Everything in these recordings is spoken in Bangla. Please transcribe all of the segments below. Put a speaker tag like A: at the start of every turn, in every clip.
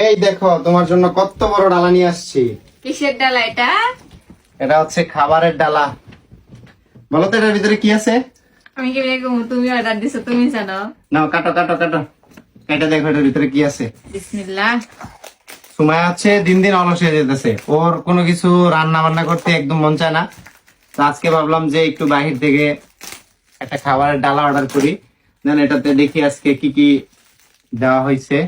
A: এই দেখো তোমার জন্য কত বড় ডালা নিয়ে আসছি।
B: কিসের ডালা এটা?
A: এটা হচ্ছে খাবারের ডালা। বলো তো এটার ভিতরে কি আছে?
B: আমি কি বলবো, তুমি অর্ডার দিছো, তুমি জানো।
A: নাও কাটো কাটো কাটো, এটা দেখো এটার ভিতরে কি আছে।
B: বিসমিল্লাহ।
A: সুমাইয়া হচ্ছে দিন দিন অলস হয়ে যেতেছে, ওর কোনো কিছু রান্না বান্না করতে একদম মন চায় না। তো আজকে ভাবলাম যে একটু বাহির থেকে একটা খাবারের ডালা অর্ডার করি, দেন এটাতে দেখি আজকে কি কি দেওয়া হয়েছে।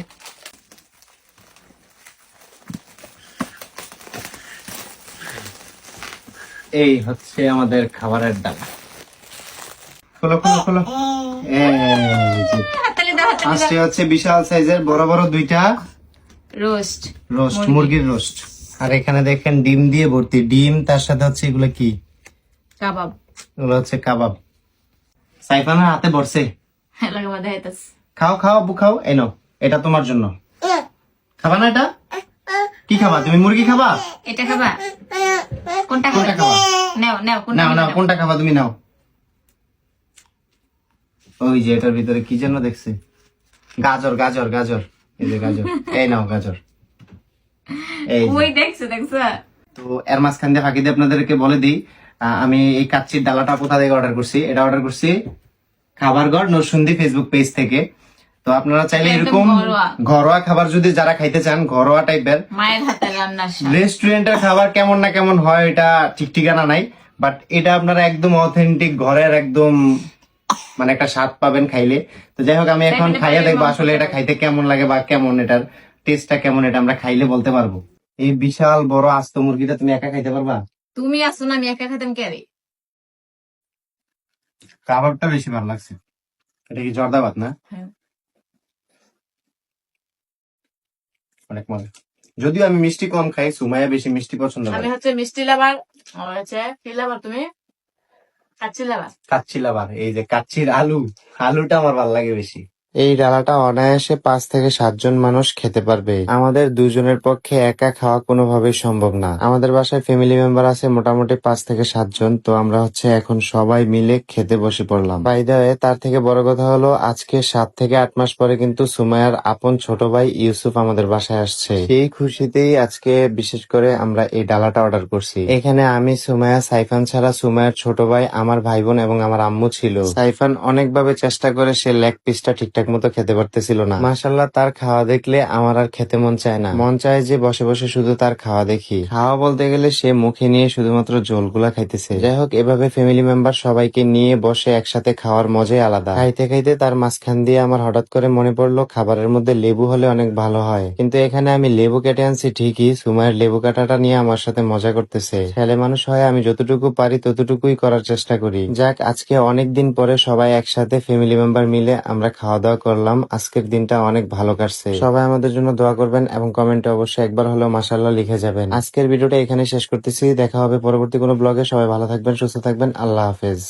A: এই হচ্ছে আমাদের খাবারের ডালা। খোলো খোলো খোলো। এই যে
B: হাতালে দাও, হাতালে
A: আজকে
B: দাও।
A: হচ্ছে বিশাল সাইজের বড় বড় দুইটা
B: রোস্ট।
A: রোস্ট, মুরগির রোস্ট। আর এখানে দেখেন ডিম দিয়ে ভর্তি, ডিম তার সাথে হচ্ছে এগুলো কি,
B: কাবাব।
A: এগুলো হচ্ছে কাবাব। সাইফানের হাতে বসে
B: লাগে মধ্যে হাইতাস।
A: খাও খাও আব্বু খাও, এই নাও এটা তোমার জন্য। খাবা না এটা? কি খাবা তুমি? মুরগি খাবা?
B: এটা খাবা? কোনটা
A: কোনটা
B: খাবা?
A: খাবা?
B: নাও নাও, কোনটা
A: নাও নাও,
B: নাও?
A: কোনটা খাবা তুমি? নাও। ওই যে এটার ভিতরে কি যেন দেখছি, গাজর গাজর গাজর, এই যে গাজর, এই নাও গাজর। এই যে।
B: ওই দেখছো দেখছো।
A: তো এর মাঝখান দিয়ে ফাঁকি দিয়ে আপনাদেরকে বলে দিই, আমি এই কাচ্চির ডালাটা কোথা থেকে অর্ডার করছি। এটা অর্ডার করছি খাবারঘর নরসুন্দি ফেসবুক পেজ থেকে। তো আপনারা চাইলে
B: একদম
A: এরকম
B: ঘরোয়া।
A: ঘরোয়া খাবার যদি যারা খাইতে চান, ঘরোয়া টাইপের,
B: মায়ের হাতে রান্নার স্বাদ।
A: রেস্টুরেন্টের খাবার কেমন না কেমন হয় এটা ঠিক ঠিকানা নাই, বাট এটা আপনারা একদম অথেন্টিক ঘরের একদম মানে একটা স্বাদ পাবেন খাইলে। তো যাই হোক, আমি এখন
B: দেখলে
A: খাইয়া
B: পরে
A: দেখবো
B: মন
A: আসলে এটা
B: পছন্দ।
A: খাইতে কেমন লাগে বা কেমন এটার টেস্টটা কেমন, এটা আমরা খাইলে বলতে পারবো। এই বিশাল বড় আস্ত মুরগিটা তুমি একা খাইতে পারবা?
B: তুমি আসো না, আমি একা খেতাম কে রে?
A: কাবাবটা বেশি ভালো লাগছে। এটা কি জর্দাবাদ না?
B: হ্যাঁ।
A: অনেক মজা। যদিও আমি মিষ্টি কম খাই, সুমাইয়া বেশি মিষ্টি পছন্দ
B: আমি
A: করে।
B: হচ্ছে মিষ্টি লাভার, আর হচ্ছে কি লাভার তুমি? কাচ্চি লাভার।
A: কাচ্চি লাভার। এই যে কাচ্চির আলুটা আমার ভালো লাগে বেশি। এই ডালাটা অনায়াসে 5 থেকে 7 জন মানুষ খেতে পারবে। আমাদের দুজনের পক্ষে একা খাওয়া কোনোভাবেই সম্ভব না। আমাদের বাসায় ফ্যামিলি মেম্বার আছে মোটামুটি 5 থেকে 7 জন। তো আমরা হচ্ছে এখন সবাই মিলে খেতে বসে পড়লাম। বাই দ্য ওয়ে, তার থেকে বড় কথা হলো আজকে 7 থেকে 8 মাস পরে কিন্তু সুমাইয়ার আপন ছোট ভাই ইউসুফ আমাদের বাসায় আসছে। সেই খুশিতেই আজকে বিশেষ করে আমরা এই ডালাটা অর্ডার করছি। এখানে আমি, সুমাইয়া, সাইফান ছাড়া সুমাইয়ার ছোট ভাই, আমার ভাই বোন এবং আমার আম্মু ছিল। সাইফান অনেকভাবে চেষ্টা করে সে লেগ পিসটা ঠিকঠাক মতো খেতে পারতেছিল না। মাশাআল্লাহ, তার খাওয়া দেখলে আমার আর খেতে মন চায় না, মন চায় যে বসে বসে শুধু তার খাওয়া দেখি। খাওয়া বলতে গেলে সে মুখে নিয়ে শুধুমাত্র ঝোলগুলা খাইতেছে। যাই হোক, এভাবে ফ্যামিলি মেম্বার সবাইকে নিয়ে বসে একসাথে খাওয়ার মজাই আলাদা। খাইতে খাইতে তার মাঝখান দিয়ে আমার হঠাৎ করে মনে পড়লো খাবারের মধ্যে লেবু হলে অনেক ভালো হয়, কিন্তু এখানে আমি লেবু কেটে আনছি ঠিকই, সুমাইয়ের লেবু কাটাটা নিয়ে আমার সাথে মজা করতেছে। ছেলে মানুষ হয়, আমি যতটুকু পারি ততটুকুই করার চেষ্টা করি। যাক, আজকে অনেক দিন পরে সবাই একসাথে ফ্যামিলি মেম্বার মিলে আমরা খাওয়া দাওয়া করলাম। আজকের দিনটা অনেক ভালো কাটছে। সবাই আমাদের জন্য দোয়া করবেন এবং কমেন্টে অবশ্যই একবার হলেও মাশাআল্লাহ লিখে যাবেন। আজকের ভিডিওটা এখানে শেষ করতেছি, দেখা হবে পরবর্তী কোনো ব্লগে। সবাই ভালো থাকবেন, সুস্থ থাকবেন, আল্লাহ হাফেজ।